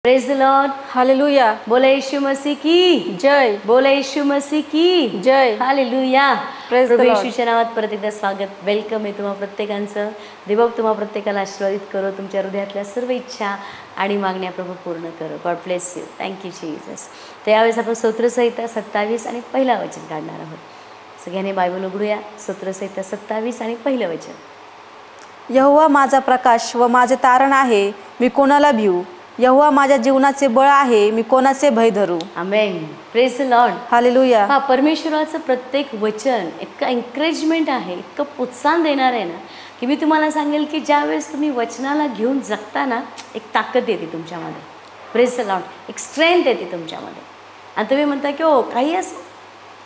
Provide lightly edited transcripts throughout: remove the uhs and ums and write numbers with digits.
Praise the Lord, hallelujah. बोला यीशु मसीह की जय। बोला यीशु मसीह की जय। हालेलुया। प्रेज द प्रभू लॉर्ड। येशूच्या नावात परत एकदा स्वागत, वेलकम आहे तुम्हा प्रत्येकांचं। देव तुम्हा प्रत्येकाला आशीर्वादित करो, तुमच्या हृदयातल्या सर्व इच्छा आणि मागण्या प्रभू पूर्ण करो। God bless you, thank you Jesus. तर यावेळेस आपण स्तोत्रसंहिता 27 आणि पहिला वचन काढणार आहोत। सगळ्यांनी बायबल उघडूया। स्तोत्रसंहिता 27 आणि पहिलं वचन। यहोवा माझा प्रकाश व माझे तारण आहे, मी कोणाला भिऊ? यहोवा माझ्या जीवनाचे बळ आहे, मी कोणाचे भय धरू? Amen. Praise the Lord, hallelujah. हा परमेश्वराचं प्रत्येक वचन इतकं एन्करेजमेंट आहे, इतकं प्रोत्साहन देणार आहे ना, की मी तुम्हाला सांगेल की ज्यावेळेस तुम्ही वचनाला घेऊन जगता ना, एक ताकद येते तुमच्यामध्ये। प्रेज द लॉर्ड, एक स्ट्रेंथ येते तुमच्यामध्ये। आणि तुम्ही म्हणता की ओ काही असो,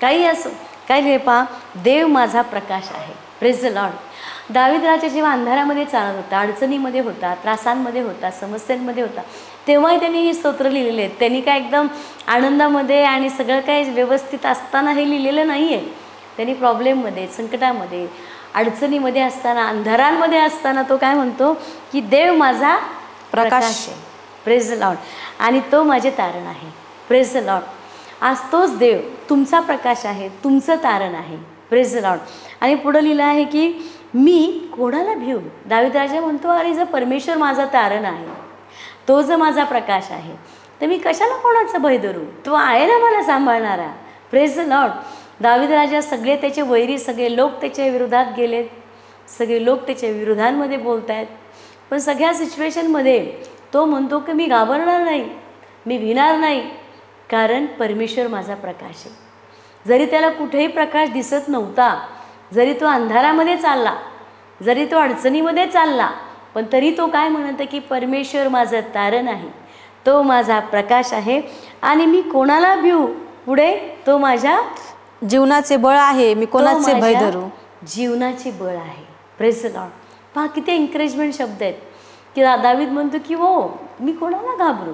काही असो, काय नाही, पहा देव माझा प्रकाश आहे। Praise the Lord. दावीद राजा जेव्हा अंधारामध्ये चालत होता, अडचणीमध्ये होता, त्रासांमध्ये होता, समस्यांमध्ये होता, तेव्हाही त्यांनी हे स्तोत्र लिहिलेले आहेत। त्यांनी काय एकदम आनंदामध्ये आणि सगळं काही व्यवस्थित असताना हे लिहिलेलं नाही आहे। त्यांनी प्रॉब्लेममध्ये, संकटामध्ये, अडचणीमध्ये असताना, अंधारांमध्ये असताना तो काय म्हणतो की देव माझा प्रकाश आहे। Praise the Lord. आणि तो माझे तारण आहे। Praise the Lord. आज तोच देव तुमचा प्रकाश आहे, तुमचं तारण आहे। Praise the Lord. आणि पुढं लिहिलं आहे की मी कोणाला भिऊ? दावीद राजा म्हणतो, अरे जर परमेश्वर माझा तारण आहे, तो जर माझा प्रकाश आहे, तर मी कशाला कोणाचं भय धरू? तो आहे ना मला सांभाळणारा। Praise the Lord. दावीद राजा सगळे त्याचे वैरी, सगळे लोक त्याच्या विरोधात गेलेत, सगळे लोक त्याच्या विरोधांमध्ये बोलत आहेत, पण सगळ्या सिच्युएशनमध्ये तो म्हणतो की मी घाबरणार नाही, मी भिणार नाही, कारण परमेश्वर माझा प्रकाश आहे। जरी त्याला कुठेही प्रकाश दिसत नव्हता, जरी तो अंधारामध्ये चालला, जरी तो अडचणीमध्ये चालला, पण तरी तो काय म्हणत आहे की परमेश्वर माझं तारण आहे, तो माझा प्रकाश आहे आणि मी कोणाला भिऊ? पुढे तो माझ्या जीवनाचे बळ आहे, मी कोणाचे भय धरू? जीवनाचे बळ आहे। Praise the Lord. पहा किती एन्करेजमेंट शब्द आहेत की दावीद म्हणतो की हो मी कोणाला घाबरू?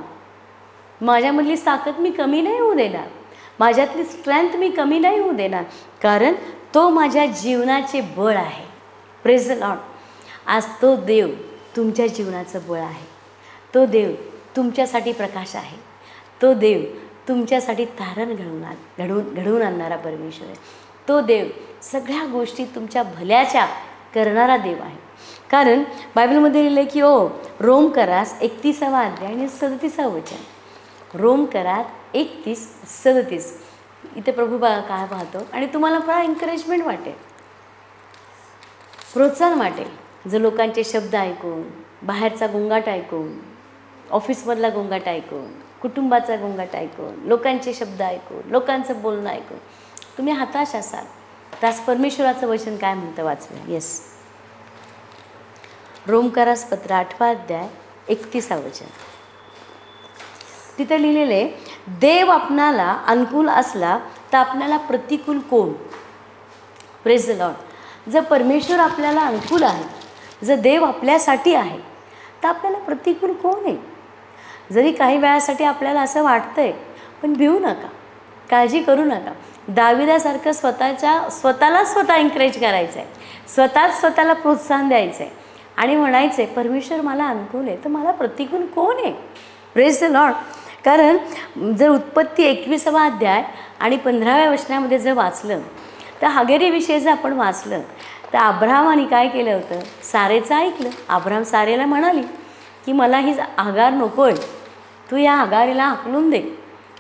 माझ्यामधली ताकद मी कमी नाही होऊ देणार, माझ्यातली स्ट्रेंथ मी कमी नाही होऊ देणार, कारण तो माझ्या जीवनाचे बळ आहे। Praise the Lord. आज तो देव तुमच्या जीवनाचं बळ आहे, तो देव तुमच्यासाठी प्रकाश आहे, तो देव तुमच्यासाठी तारण घडवून आणणारा परमेश्वर आहे। तो देव सगळ्या गोष्टी तुमच्या भल्याच्या करणारा देव आहे। कारण बायबलमध्ये लिहिलं की ओ रोमकरास 31वा अध्याय आणि 37वा वचन। रोमकरात 31:37 इथे प्रभू काय पाहतो आणि तुम्हाला फार एन्करेजमेंट वाटेल, प्रोत्साहन वाटेल। जर लोकांचे शब्द ऐकून, बाहेरचा गोंगाट ऐकून, ऑफिसमधला गोंगाट ऐकून, कुटुंबाचा गोंगाट ऐकून, लोकांचे शब्द ऐकून, लोकांचं बोलणं ऐकून तुम्ही हताश असाल, त्यास परमेश्वराचं वचन काय म्हणतं वाचलं? येस, रोमकरास पत्र 8वा अध्याय 31वा वचन। तिथे लिहिलेले, देव आपणाला अनुकूल असला तर आपल्याला प्रतिकूल कोण? Praise the Lord. जर परमेश्वर आपल्याला अनुकूल आहे, जर देव आपल्यासाठी आहे, तर आपल्याला प्रतिकूल कोण आहे? जरी काही वेळासाठी आपल्याला असं वाटतंय, पण भिवू नका, काळजी करू नका। दाविदासारखं स्वतःला स्वतः एन्करेज करायचं आहे, स्वतःला प्रोत्साहन द्यायचं आहे आणि म्हणायचं आहे परमेश्वर मला अनुकूल आहे, तर मला प्रतिकूल कोण आहे? Praise the Lord. कारण जर उत्पत्ती 21वा अध्याय आणि 15व्या वचनामध्ये जर वाचलं, तर हगेरीविषयी जर आपण वाचलं, तर अब्राहमाने काय केलं होतं? सारेचं ऐकलं। अब्राहम सारेला म्हणाली की मला ही हगार नको आहे, तू या हगारीला हाकलून दे,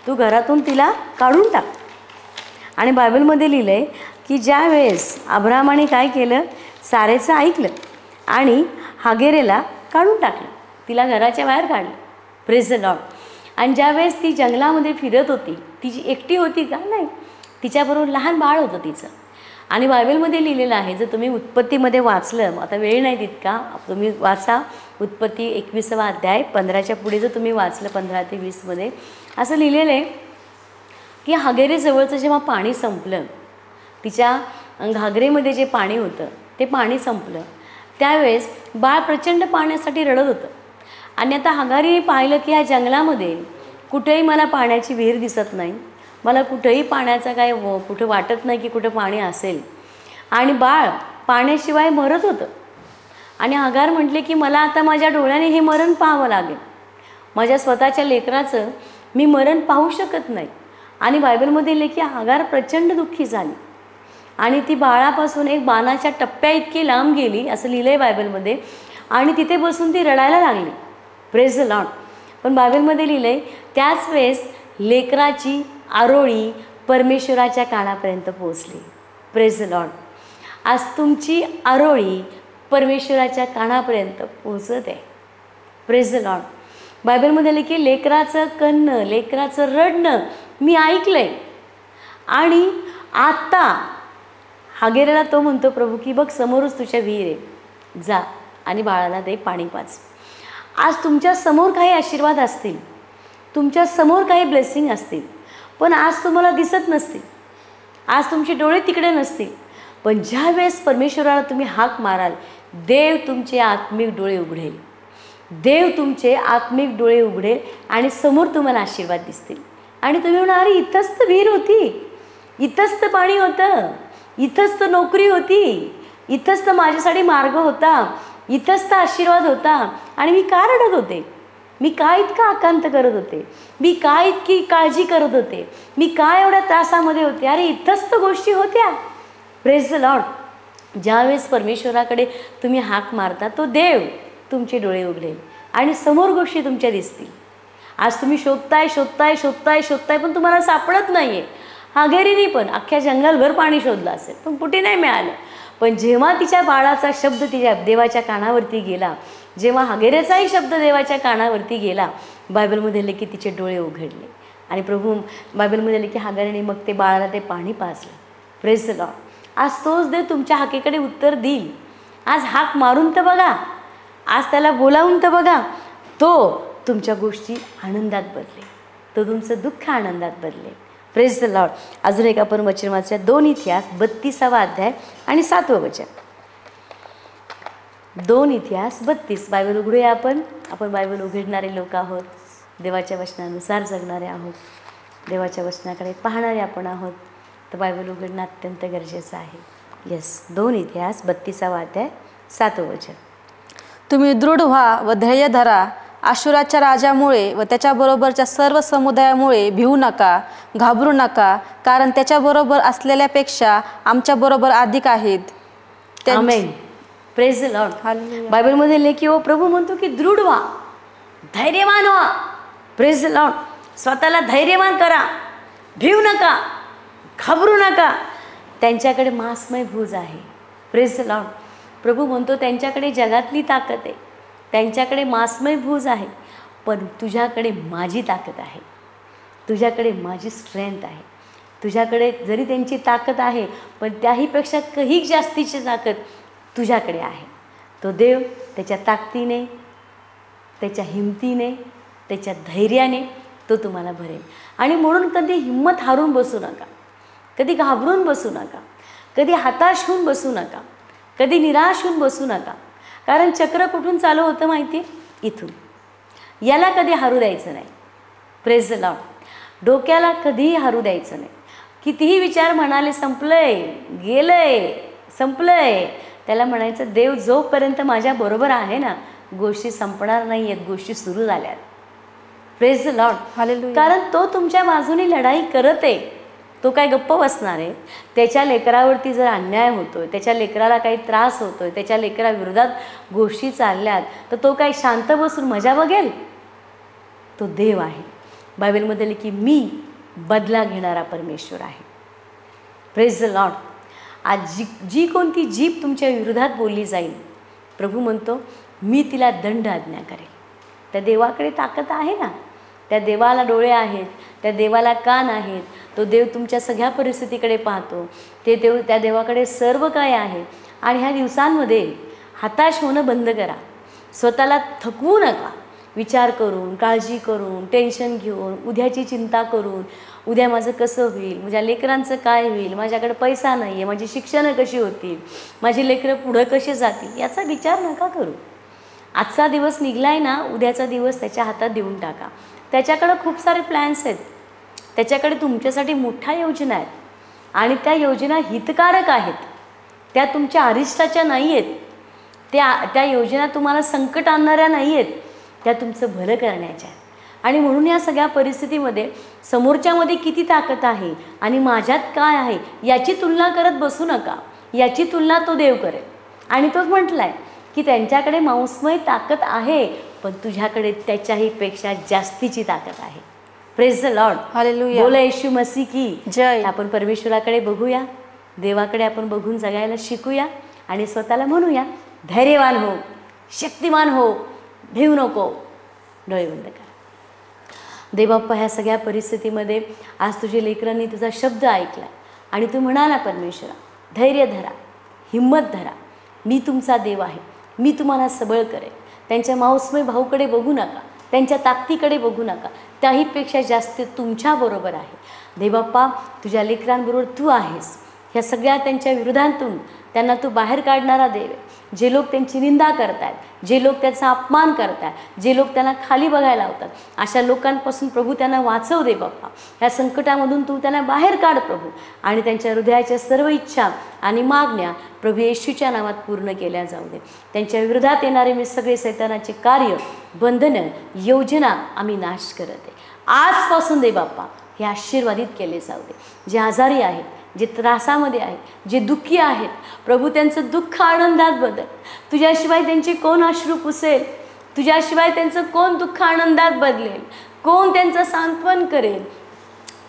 तू घरातून तिला काढून टाक। आणि बायबलमध्ये लिहिलं आहे की ज्या वेळेस अब्राहमाने काय केलं? सारेचं ऐकलं आणि हगेरेला काढून टाकलं, तिला घराच्या बाहेर काढलं। Praise the Lord. आणि ज्यावेळेस ती जंगलामध्ये फिरत होती, तिची एकटी होती का? नाही, तिच्याबरोबर लहान बाळ होतं तिचं। आणि बायबलमध्ये लिहिलेलं आहे, जर तुम्ही उत्पत्तीमध्ये वाचलं, आता वेळ नाही तितका, तुम्ही वाचा उत्पत्ती 21वा अध्याय 15च्या पुढे जर तुम्ही वाचलं 15 ते 20मध्ये असं लिहिलेलं आहे की हगेरेजवळचं जेव्हा पाणी संपलं, तिच्या घागरेमध्ये जे पाणी होतं ते पाणी संपलं, त्यावेळेस बाळ प्रचंड पाण्यासाठी रडत होतं। आणि आता हगारीने पाहिलं की ह्या जंगलामध्ये कुठेही मला पाण्याची विहीर दिसत नाही, मला कुठेही पाण्याचा काय कुठं वाटत नाही की कुठं पाणी असेल, आणि बाळ पाण्याशिवाय मरत होतं। आणि हगार म्हटले की मला आता माझ्या डोळ्याने हे मरण पाहावं लागेल, माझ्या स्वतःच्या लेकराचं मी मरण पाहू शकत नाही. आणि बायबलमध्ये लिहिले की हागार प्रचंड दुःखी झाली आणि ती बाळापासून एक बाणाच्या टप्प्या इतकी लांब गेली असं लिहिलं आहे बायबलमध्ये. आणि तिथे बसून ती रडायला लागली. Praise the Lord. पण बायबलमध्ये लिहिलं आहे त्याच वेळेस लेकराची आरोळी परमेश्वराच्या कानापर्यंत पोहोचली. Praise the Lord. आज तुमची आरोळी परमेश्वराच्या कानापर्यंत पोहोचत आहे. Praise the Lord. बायबलमध्ये लिहिले की लेकराचं कणणं, लेकराचं रडणं मी ऐकलंय. आणि आता हागेरेला तो म्हणतो प्रभू की बघ समोरच तुझ्या विहीर आहे, जा आणि बाळाला दे पाणी पाज. आज तुमच्या समोर काही आशीर्वाद असतील, तुमच्या समोर काही ब्लेसिंग असतील, पण आज तुम्हाला दिसत नसतील, आज तुमचे डोळे तिकडे नसतील. पण ज्या वेळेस परमेश्वराला तुम्ही हाक माराल देव तुमचे आत्मिक डोळे उघडेल. देव तुमचे आत्मिक डोळे उघडेल आणि समोर तुम्हाला आशीर्वाद दिसतील. आणि तुम्ही म्हणा अरे इथंच तर विहीर होती, इथंच तर पाणी होतं, इथंच तर नोकरी होती, इथंच तर माझ्यासाठी मार्ग होता, इथंच तर आशीर्वाद होता. आणि मी का रडत होते, मी काय इतका आकांत करत होते, मी काय इतकी काळजी करत होते, मी काय एवढ्या त्रासामध्ये होते, अरे इथंच तर गोष्टी होत्या. Praise the Lord. ज्यावेळेस परमेश्वराकडे तुम्ही हाक मारता तो देव तुमचे डोळे उघडेल आणि समोर गोष्टी तुमच्या दिसतील. आज तुम्ही शोधताय शोधताय शोधताय शोधताय पण तुम्हाला सापडत नाही आहे. हागेरीने पण अख्ख्या जंगलभर पाणी शोधलं असेल पण कुठे नाही मिळालं. पण जेव्हा तिच्या बाळाचा शब्द तिच्या देवाच्या कानावरती गेला, जेव्हा हागेरेचाही शब्द देवाच्या कानावरती गेला, बायबलमध्ये लिहिले की तिचे डोळे उघडले. आणि प्रभू बायबलमध्ये लिहिले की हागेरीने मग ते बाळाला ते पाणी पाजलं. Praise the Lord. आज तोच देव तुमच्या हाकेकडे उत्तर देईल. आज हाक मारून तर बघा, आज त्याला बोलावून तर बघा. तो तुमच्या गोष्टी आनंदात बदलेल, तो तुमचं दुःख आनंदात बदलेल. Praise the Lord. अजून एक आपण वचन वाचूया. 2 इतिहास 32वा अध्याय आणि 7वं वचन. 2 इतिहास 32. बायबल उघडूया आपण. आपण बायबल उघडणारे लोक आहोत, देवाच्या वचनानुसार जगणारे आहोत, देवाच्या वचनाकडे पाहणारे आपण आहोत. तर बायबल उघडणं अत्यंत गरजेचं आहे. येस. 2 इतिहास 32वा अध्याय 7वं वचन. तुम्ही दृढ व्हा व धैर्य धरा. आशुराच्या राजामुळे व त्याच्याबरोबरच्या सर्व समुदायामुळे भिवू नका, घाबरू नका, कारण त्याच्याबरोबर असलेल्यापेक्षा आमच्याबरोबर अधिक आहेत. आमेन. Praise the Lord. बायबलमध्ये लिहिले की ओ प्रभू म्हणतो की दृढ व्हा, धैर्यवान व्हा. Praise the Lord. स्वतःला धैर्यवान करा, भिवू नका, घाबरू नका. त्यांच्याकडे मांसमय भुज आहे. Praise the Lord. प्रभू म्हणतो त्यांच्याकडे जगातली ताकद आहे, त्यांच्याकडे मांसमय भुज आहे, पण तुझ्याकडे माझी ताकद आहे, तुझ्याकडे माझी स्ट्रेंथ आहे. तुझ्याकडे जरी त्यांची ताकद आहे पण त्याहीपेक्षा काही जास्तीची ताकद तुझ्याकडे आहे. तो देव त्याच्या ताकदीने, त्याच्या हिमतीने, त्याच्या धैर्याने तो तुम्हाला भरेल. आणि म्हणून कधी हिंमत हारून बसू नका, कधी घाबरून बसू नका, कधी हताश होऊन बसू नका, कधी निराश होऊन बसू नका. कारण चक्र कुठून चालू होतं माहिती आहे? इथून. याला कधी हरू द्यायचं नाही. Praise the Lord. डोक्याला कधीही हरू द्यायचं नाही. कितीही विचार म्हणाले संपलंय, गेलंय, संपलंय, त्याला म्हणायचं देव जोपर्यंत माझ्याबरोबर आहे ना, गोष्टी संपणार नाही आहेत, गोष्टी सुरू झाल्यात. Praise the Lord. हालेलुया. कारण तो तुमच्या बाजूने लढाई करत आहे. तो काय गप्प बसणार आहे? त्याच्या लेकरावरती जर अन्याय होतोय, त्याच्या लेकराला काही त्रास होतोय, त्याच्या लेकराविरोधात गोष्टी चालल्यात, तर तो काय शांत बसून मजा बघेल? तो देव आहे. बायबलमध्ये लिहिले की मी बदला घेणारा परमेश्वर आहे. Praise the Lord. आज जी कोणती जीभ तुमच्या विरोधात बोलली जाईल, प्रभू म्हणतो मी तिला दंड आज्ञा करेल. त्या देवाकडे ताकद आहे ना, त्या देवाला डोळे आहेत, त्या देवाला कान आहेत. तो देव तुमच्या सगळ्या परिस्थितीकडे पाहतो. ते देव, त्या देवाकडे सर्व काय आहे. आणि ह्या दिवसांमध्ये हताश होणं बंद करा. स्वतःला थकवू नका. विचार करून, काळजी करून, टेन्शन घेऊन, उद्याची चिंता करून, उद्या माझं कसं होईल, माझ्या लेकरांचं काय होईल, माझ्याकडे पैसा नाही आहे, माझी शिक्षणं कशी होतील, माझी लेकरं पुढं कशी जातील, याचा विचार नका करू. आजचा दिवस निघलाय ना, उद्याचा दिवस त्याच्या हातात देऊन टाका. त्याच्याकडे खूप सारे प्लॅन्स आहेत, त्याच्याकडे तुमच्यासाठी मोठ्या योजना आहेत आणि त्या योजना हितकारक आहेत. त्या तुमच्या अरिष्टाच्या नाही आहेत, त्या योजना तुम्हाला संकट आणणाऱ्या नाही आहेत. त्या तुमचं भलं करण्याच्या आहेत. आणि म्हणून या सगळ्या परिस्थितीमध्ये समोरच्यामध्ये किती ताकद आहे आणि माझ्यात काय आहे याची तुलना करत बसू नका. याची तुलना तो देव करेल. आणि तोच म्हटला आहे की त्यांच्याकडे मांसमय ताकद आहे, पण तुझ्याकडे त्याच्याही पेक्षा जास्तीची ताकद आहे. Praise the Lord. हालेलुया. बोला येशू मसीह की जय. आपण परमेश्वराकडे बघूया, देवाकडे आपण बघून जगायला शिकूया आणि स्वतःला म्हणूया, धैर्यवान हो, शक्तिमान हो, भिवू नको. डोळे बंद करा. देवबाप्पा, ह्या सगळ्या परिस्थितीमध्ये आज तुझ्या लेकरांनी तुझा शब्द ऐकला आणि तू म्हणाला, परमेश्वरा धैर्य धरा, हिम्मत धरा, मी तुमचा देव आहे, मी तुम्हाला सबळ करेन. त्यांच्या मांसमय भाऊकडे बघू नका, त्यांच्या ताकदीकडे बघू नका, त्याहीपेक्षा जास्त तुमच्याबरोबर आहे. देवबाप्पा, तुझ्या लेकरांबरोबर तू आहेस. ह्या सगळ्या त्यांच्या विरोधांतून त्यांना तू बाहेर काढणारा देव आहे. जे लोक त्यांची निंदा करतायत, जे लोक त्याचा अपमान करतायत, जे लोक त्यांना खाली बघायला लावतात, अशा लोकांपासून प्रभू त्यांना वाचव दे बाप्पा. ह्या संकटामधून तू त्यांना बाहेर काढ प्रभू, आणि त्यांच्या हृदयाच्या सर्व इच्छा आणि मागण्या प्रभू येशूच्या नावात पूर्ण केल्या जाऊ दे. त्यांच्या विरोधात येणारे मी सगळे सैतानाचे कार्य, बंधनं, योजना आम्ही नाश करत आहे. आजपासून दे बाप्पा हे आशीर्वादित केले जाऊ दे. जे आजारी आहेत, जे त्रासामध्ये आहेत, जे दुःखी आहेत, प्रभू त्यांचं दुःख आनंदात बदल. तुझ्याशिवाय त्यांचे कोण अश्रू पुसेल? तुझ्याशिवाय त्यांचं कोण दुःख आनंदात बदलेल? कोण त्यांचं सांत्वन करेल?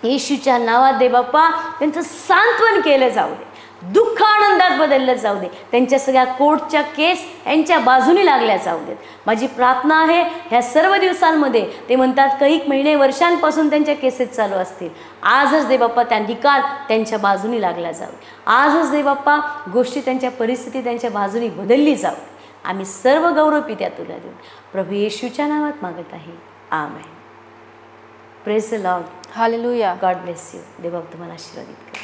येशूच्या नावात दे बाप्पा त्यांचं सांत्वन केलं जाऊ दे, दुःख आनंदात बदललं जाऊ दे. त्यांच्या सगळ्या कोर्टच्या केस यांच्या बाजूने लागल्या जाऊ देत. माझी प्रार्थना आहे ह्या सर्व दिवसांमध्ये, ते म्हणतात काही महिने वर्षांपासून त्यांच्या केसेस चालू असतील, आजच दे बाप्पा त्या निकाल त्यांच्या बाजूने लागला जाऊ. आजच दे बाप्पा गोष्टी, त्यांच्या परिस्थिती त्यांच्या बाजूने बदलली जाऊ. आम्ही सर्व गौरव पित्या तुला देऊन प्रभू येशूच्या नावात मागत आहे. Amen. Praise the Lord. Hallelujah. God bless you. देवबाप तुम्हाला आशीर्वादित करा.